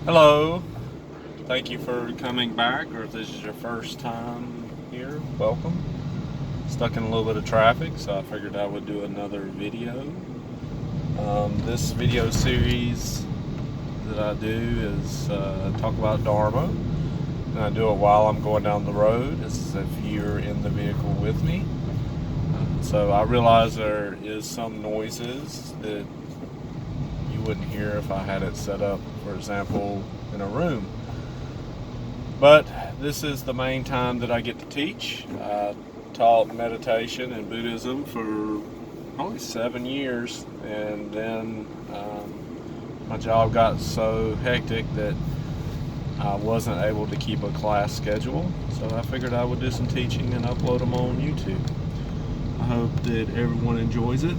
Hello, thank you for coming back, or if this is your first time here, welcome. Stuck in a little bit of traffic, so I figured I would do another video. This video series that I do is talk about Dharma, and I do it while I'm going down the road, as if you're in the vehicle with me. So I realize there is some noises that you wouldn't hear if I had it set up, for example, in a room. But this is the main time that I get to teach. I taught meditation and Buddhism for probably 7 years, and then my job got so hectic that I wasn't able to keep a class schedule, so I figured I would do some teaching and upload them on YouTube. I hope that everyone enjoys it.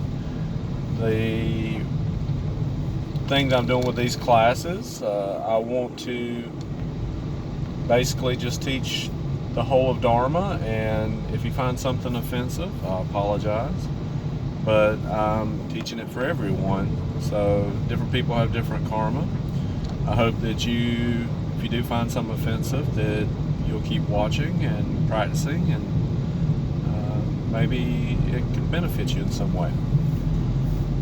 The thing that I'm doing with these classes, I want to basically just teach the whole of Dharma, and if you find something offensive, I apologize, but I'm teaching it for everyone. So different people have different karma. I hope that if you do find something offensive, that you'll keep watching and practicing, and maybe it can benefit you in some way.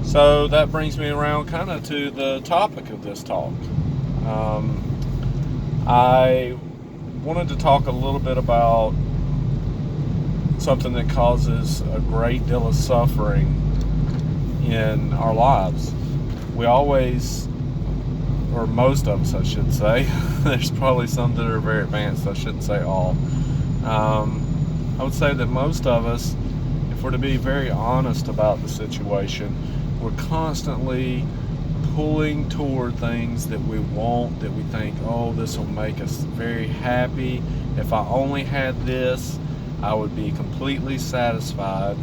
So that brings me around kind of to the topic of this talk. I wanted to talk a little bit about something that causes a great deal of suffering in our lives. We always, or most of us I should say, there's probably some that are very advanced, I shouldn't say all. I would say that most of us, if we're to be very honest about the situation, we're constantly pulling toward things that we want, that we think, oh, this will make us very happy. If I only had this, I would be completely satisfied.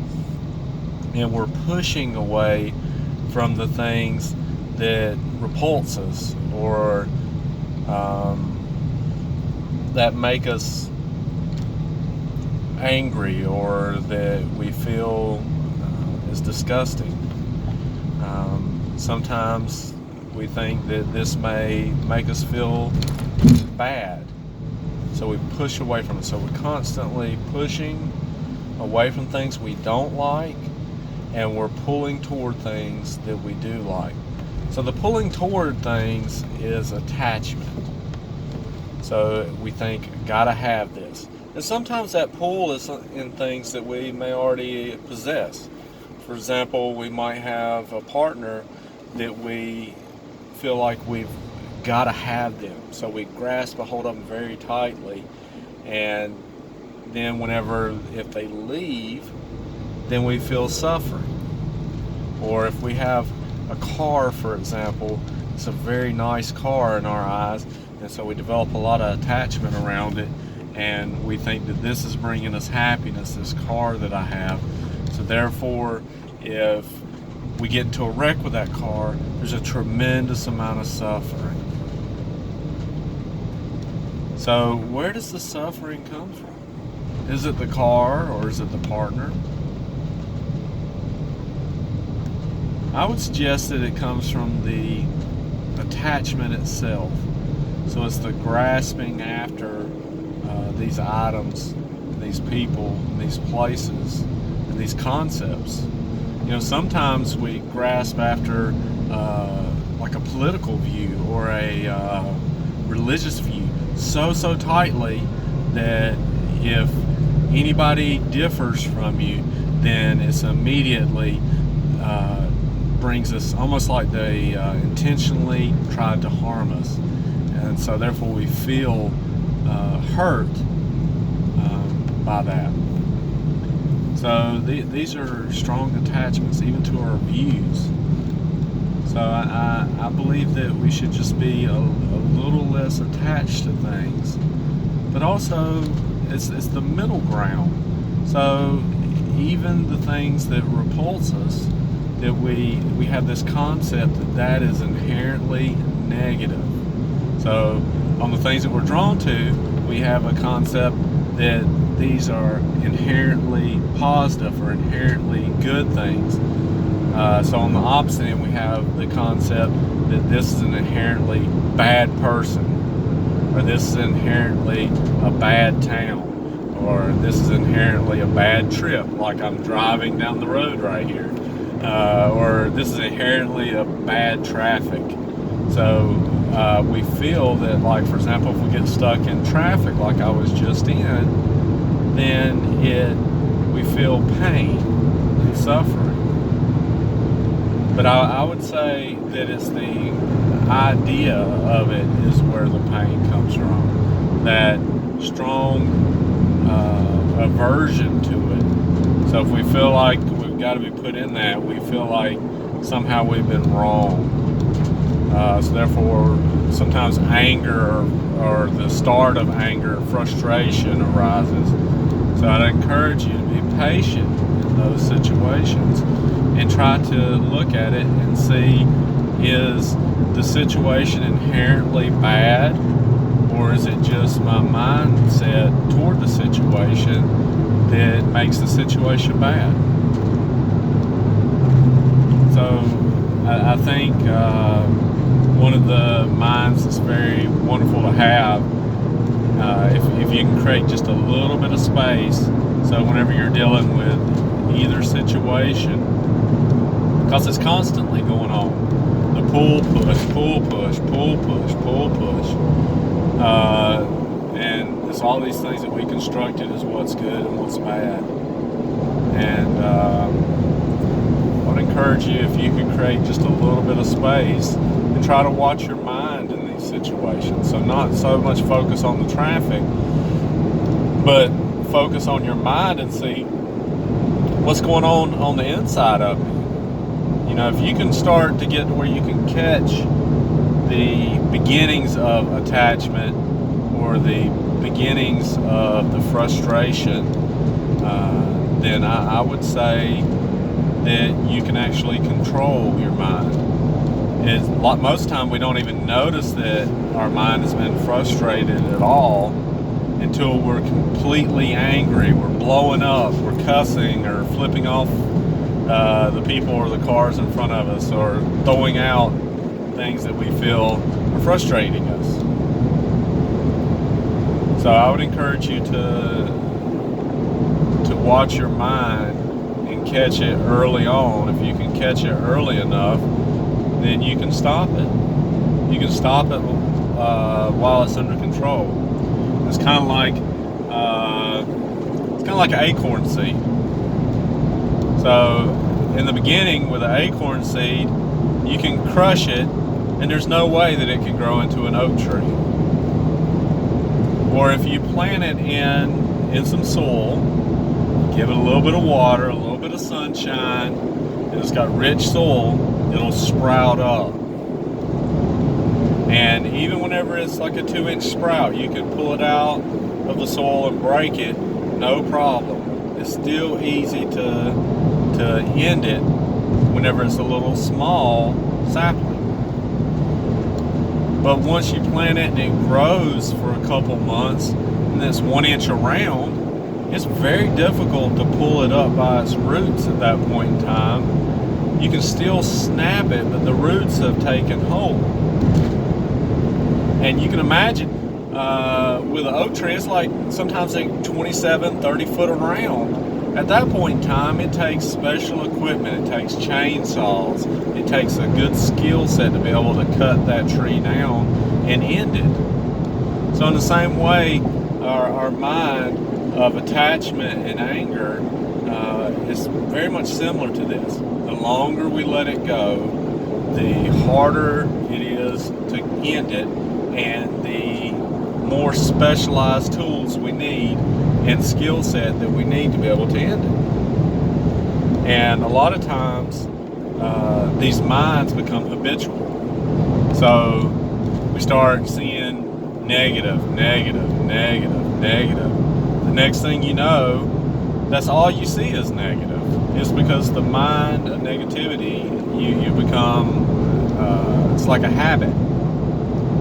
And we're pushing away from the things that repulse us, or that make us angry, or that we feel is disgusting. Sometimes we think that this may make us feel bad, so we push away from it. So we're constantly pushing away from things we don't like, and we're pulling toward things that we do like. So the pulling toward things is attachment. So we think, gotta have this. And sometimes that pull is in things that we may already possess. For example, we might have a partner that we feel like we've got to have them, so we grasp a hold of them very tightly, and then if they leave, then we feel suffering. Or if we have a car, for example, it's a very nice car in our eyes, and so we develop a lot of attachment around it, and we think that this is bringing us happiness, this car that I have. So therefore, if we get into a wreck with that car, there's a tremendous amount of suffering. So where does the suffering come from? Is it the car, or is it the partner? I would suggest that it comes from the attachment itself. So it's the grasping after these items, these people, these places, and these concepts. You know, sometimes we grasp after like a political view or a religious view so tightly that if anybody differs from you, then it's immediately brings us, almost like they intentionally tried to harm us, and so therefore we feel hurt by that. So these are strong attachments, even to our views. So I believe that we should just be a little less attached to things, but also it's the middle ground. So even the things that repulse us, that we have this concept that is inherently negative. So on the things that we're drawn to, we have a concept that these are inherently positive or inherently good things. So on the opposite end, we have the concept that this is an inherently bad person, or this is inherently a bad town, or this is inherently a bad trip, like I'm driving down the road right here, or this is inherently a bad traffic. So we feel that, like, for example, if we get stuck in traffic like I was just in, then we feel pain and suffering. But I would say that it's the idea of it is where the pain comes from. That strong aversion to it. So if we feel like we've got to be put in that, we feel like somehow we've been wrong. So therefore, sometimes anger or the start of anger, frustration arises. So I'd encourage you to be patient in those situations and try to look at it and see, is the situation inherently bad, or is it just my mindset toward the situation that makes the situation bad? So I think one of the minds that's very wonderful to have, if you can create just a little bit of space, so whenever you're dealing with either situation, because it's constantly going on, the pull, push, pull, push, pull, push, pull, push, and it's all these things that we constructed as what's good and what's bad. And I would encourage you, if you could create just a little bit of space and try to watch your mind in these situations. So not so much focus on the traffic, but focus on your mind and see what's going on the inside of me. You know, if you can start to get to where you can catch the beginnings of attachment or the beginnings of the frustration, then I would say that you can actually control your mind. Most of the time we don't even notice that our mind has been frustrated at all until we're completely angry, we're blowing up, we're cussing or flipping off the people or the cars in front of us, or throwing out things that we feel are frustrating us. So I would encourage you to watch your mind and catch it early on. If you can catch it early enough, then you can stop it. You can stop it while it's under control. It's kind of like an acorn seed. So in the beginning with an acorn seed, you can crush it and there's no way that it can grow into an oak tree. Or if you plant it in some soil, give it a little bit of water, a little bit of sunshine, and it's got rich soil, it'll sprout up. And even whenever it's like a 2-inch sprout, you can pull it out of the soil and break it, no problem. It's still easy to end it whenever it's a little small sapling. But once you plant it and it grows for a couple months and it's 1 inch around, it's very difficult to pull it up by its roots at that point in time. You can still snap it, but the roots have taken hold. And you can imagine with an oak tree, it's like sometimes they're 27, 30 foot around. At that point in time, it takes special equipment. It takes chainsaws. It takes a good skill set to be able to cut that tree down and end it. So in the same way, our mind of attachment and anger is very much similar to this. The longer we let it go, the harder it is to end it, and the more specialized tools we need and skill set that we need to be able to end it. And a lot of times these minds become habitual. So we start seeing negative. The next thing you know, that's all you see is negative. It's because the mind of negativity, you become, it's like a habit.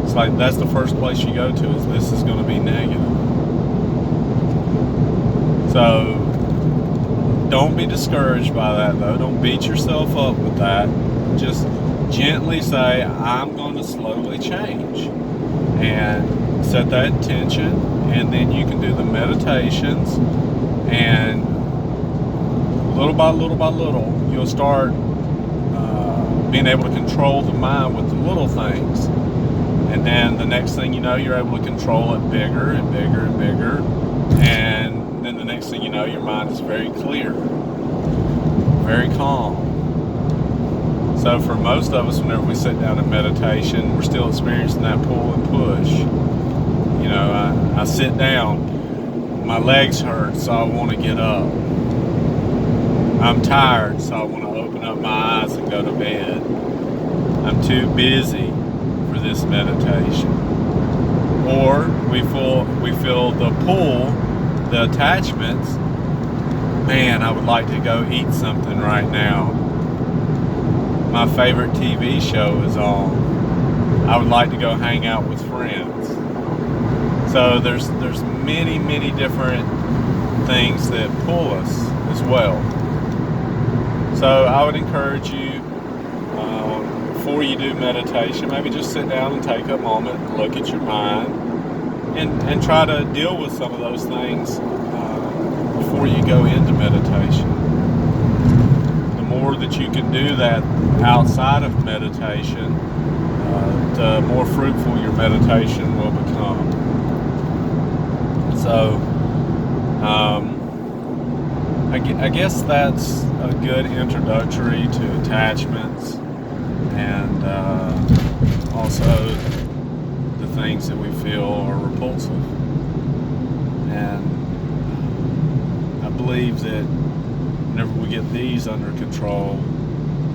It's like that's the first place you go to, is this is going to be negative. So Don't be discouraged by that, though. Don't beat yourself up with that. Just gently say, I'm going to slowly change, and set that intention, and then you can do the meditations, and little by little, you'll start being able to control the mind with the little things. And then the next thing you know, you're able to control it bigger and bigger and bigger. And then the next thing you know, your mind is very clear, very calm. So for most of us, whenever we sit down in meditation, we're still experiencing that pull and push. You know, I sit down, my legs hurt, so I want to get up. I'm tired, so I want to open up my eyes and go to bed. I'm too busy for this meditation. Or we feel the pull, the attachments. Man, I would like to go eat something right now. My favorite TV show is on. I would like to go hang out with friends. So there's many different things that pull us as well. So I would encourage you, before you do meditation, maybe just sit down and take a moment, look at your mind, and try to deal with some of those things before you go into meditation. The more that you can do that outside of meditation, the more fruitful your meditation will become. So, I guess that's a good introductory to attachments, and also the things that we feel are repulsive. And I believe that whenever we get these under control,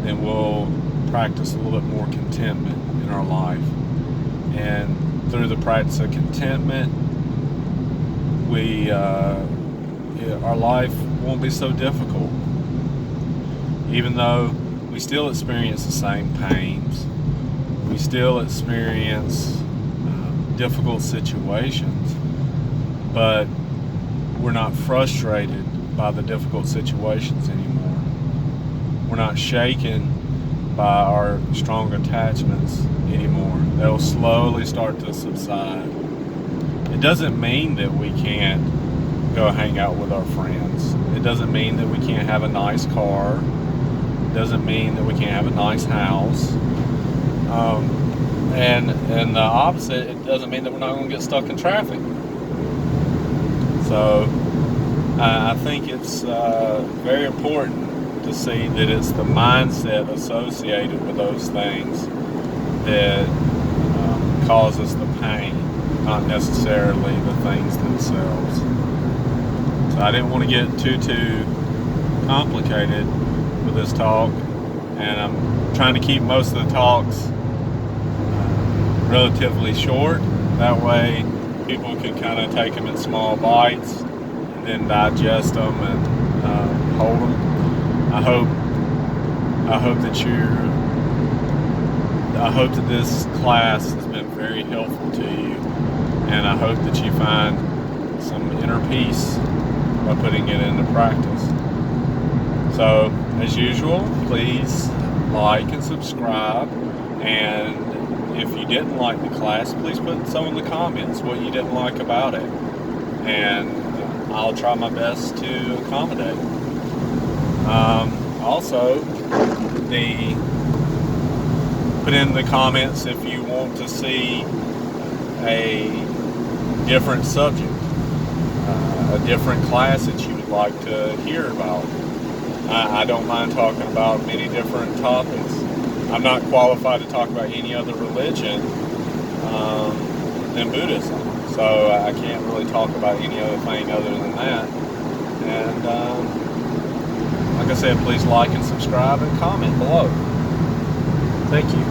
then we'll practice a little bit more contentment in our life. And through the practice of contentment, our life won't be so difficult. Even though we still experience the same pains, we still experience difficult situations, but we're not frustrated by the difficult situations anymore. We're not shaken by our strong attachments anymore. They'll slowly start to subside. It doesn't mean that we can't go hang out with our friends. It doesn't mean that we can't have a nice car. It doesn't mean that we can't have a nice house. And the opposite, it doesn't mean that we're not going to get stuck in traffic. So I think it's very important to see that it's the mindset associated with those things that causes the pain, not necessarily the things themselves. So I didn't want to get too complicated with this talk, and I'm trying to keep most of the talks relatively short. That way people can kind of take them in small bites and then digest them and hold them. I hope that this class has been very helpful to you, and I hope that you find some inner peace by putting it into practice. So, as usual, please like and subscribe, and if you didn't like the class, please put so in the comments what you didn't like about it, and I'll try my best to accommodate. Also, put in the comments if you want to see a different subject, a different class that you would like to hear about. I don't mind talking about many different topics. I'm not qualified to talk about any other religion than Buddhism, so I can't really talk about any other thing other than that. And like I said, please like and subscribe and comment below. Thank you.